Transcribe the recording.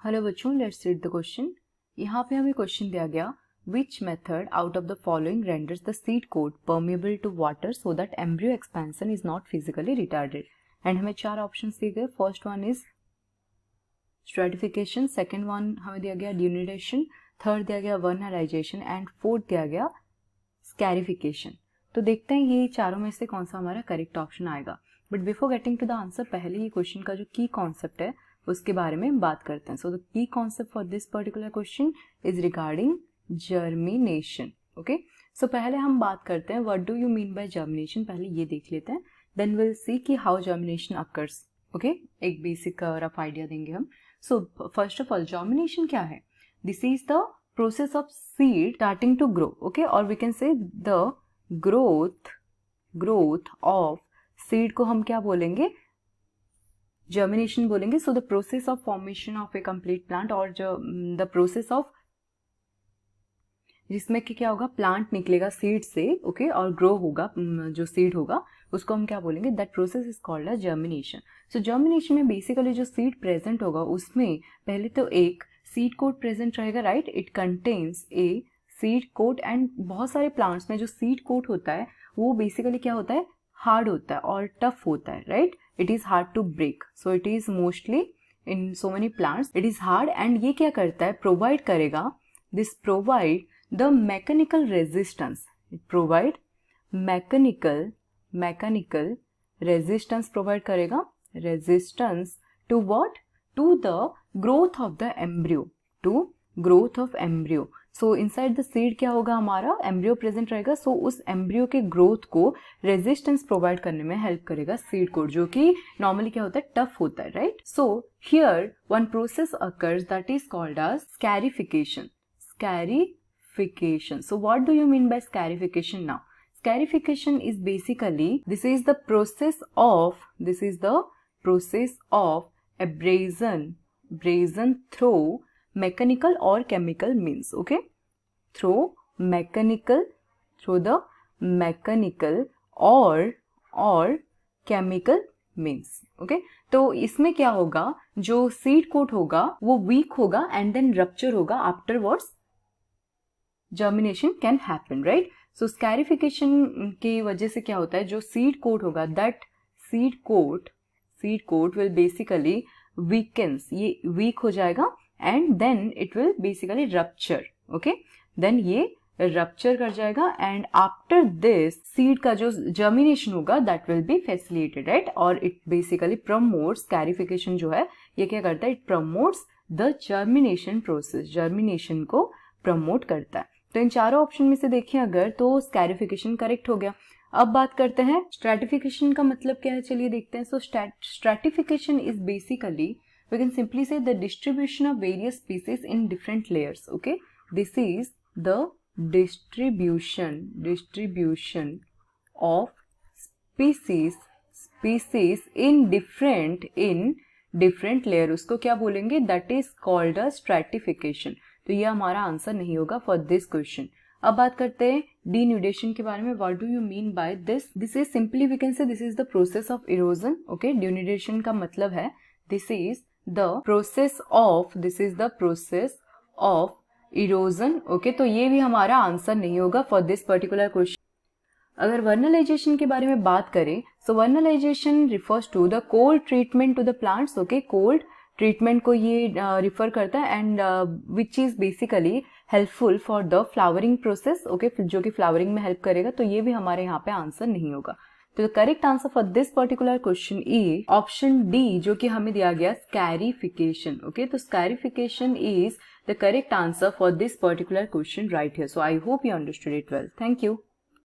Hello बच्चों, let's read the question. यहाँ पे हमें क्वेश्चन दिया गया, which method out of the following renders the seed coat permeable to water so that embryo expansion is not physically retarded. And हमें चार option दिए गए। First one is stratification, second one हमें दिया गया ड्यूनिडेशन, थर्ड दिया गया वर्नलाइजेशन एंड फोर्थ दिया गया स्कैरिफिकेशन। तो देखते हैं ये चारों में से कौन सा हमारा करेक्ट ऑप्शन आएगा। But before getting to the answer, पहले ये क्वेश्चन का जो की कॉन्सेप्ट है उसके बारे में बात करते हैं। सो द की concept for this particular question is regarding germination. Okay, so पहले हम बात करते हैं what do you mean by germination, पहले ये देख लेते हैं, देन विल सी कि हाउ जर्मिनेशन अकर्स। ओके, एक बेसिक रफ आइडिया देंगे हम। So first of all, germination क्या है? This is the process of seed starting to grow. Okay, और we can say the growth of seed को हम क्या बोलेंगे? जर्मिनेशन बोलेंगे। So the process of formation of A complete plant, और जो द प्रोसेस ऑफ जिसमें कि क्या होगा, प्लांट निकलेगा सीड से, ओके, और ग्रो होगा, जो सीड होगा उसको हम क्या बोलेंगे? That process is called as germination. So germination में बेसिकली जो सीड प्रेजेंट होगा उसमें पहले तो एक सीड कोट प्रेजेंट रहेगा, right? It contains a seed coat. And बहुत सारे प्लांट्स में जो सीड कोट होता है वो बेसिकली क्या होता है? हार्ड होता है और टफ होता है, right? It is hard to break, so it is mostly in so many plants it is hard. And ये क्या करता है? प्रोवाइड करेगा, this provide the mechanical resistance, it provide mechanical resistance provide करेगा, resistance to what? To the growth of the embryo, to growth of embryo. So inside the seed क्या होगा? हमारा embryo present रहेगा। सो उस एम्ब्रियो के growth को resistance provide करने में हेल्प करेगा सीड कोट, जो कि नॉर्मली क्या होता है? टफ होता है, right? So here one process occurs that is called as स्कैरिफिकेशन। Scarification. So what do you mean by scarification now? Scarification is basically, this is the process of abrasion through mechanical or chemical means. Okay, through the mechanical or chemical means. Okay, तो इसमें क्या होगा? जो seed coat होगा वो weak होगा and then rupture होगा, afterwards germination can happen, right? So scarification की वजह से क्या होता है? जो सीड कोट होगा, that seed coat will basically weakens, ये वीक हो जाएगा and then it will basically rupture. Okay, then ये रप्चर कर जाएगा एंड आफ्टर दिस सीड का जो जर्मिनेशन होगा that will be facilitated, right? और इट बेसिकली प्रमोट्स, स्कैरिफिकेशन जो है ये क्या करता है? It promotes the germination process, germination को प्रमोट करता है। तो इन चारों ऑप्शन में से देखिए अगर, तो स्कैरिफिकेशन करेक्ट हो गया। अब बात करते हैं स्ट्रैटिफिकेशन का मतलब क्या है, चलिए देखते हैं। So stratification is basically, we can simply say, the distribution of various species in different layers. Okay, this is the distribution of species in different layer, उसको क्या बोलेंगे? That is called a stratification. तो ये हमारा answer नहीं होगा for this question. अब बात करते हैं डिन्यूडेशन के बारे में। What do you mean by this? This is simply we can say this is the process of erosion. Okay, denudation का मतलब है this is the process of erosion. Okay, तो ये भी हमारा आंसर नहीं होगा फॉर दिस पर्टिकुलर क्वेश्चन। अगर वर्नलाइजेशन के बारे में बात करें, so vernalization refers to the cold treatment to the plants. Okay, cold treatment को ये रिफर करता है and which is basically helpful for the flowering process. Okay, जो कि फ्लावरिंग में हेल्प करेगा। तो ये भी हमारे यहाँ पे आंसर नहीं होगा। तो the correct answer for this particular question is option D, जो कि हमें दिया गया स्कैरिफिकेशन। ओके, तो scarification is the correct answer for this particular question right here. So I hope you understood it well. Thank you.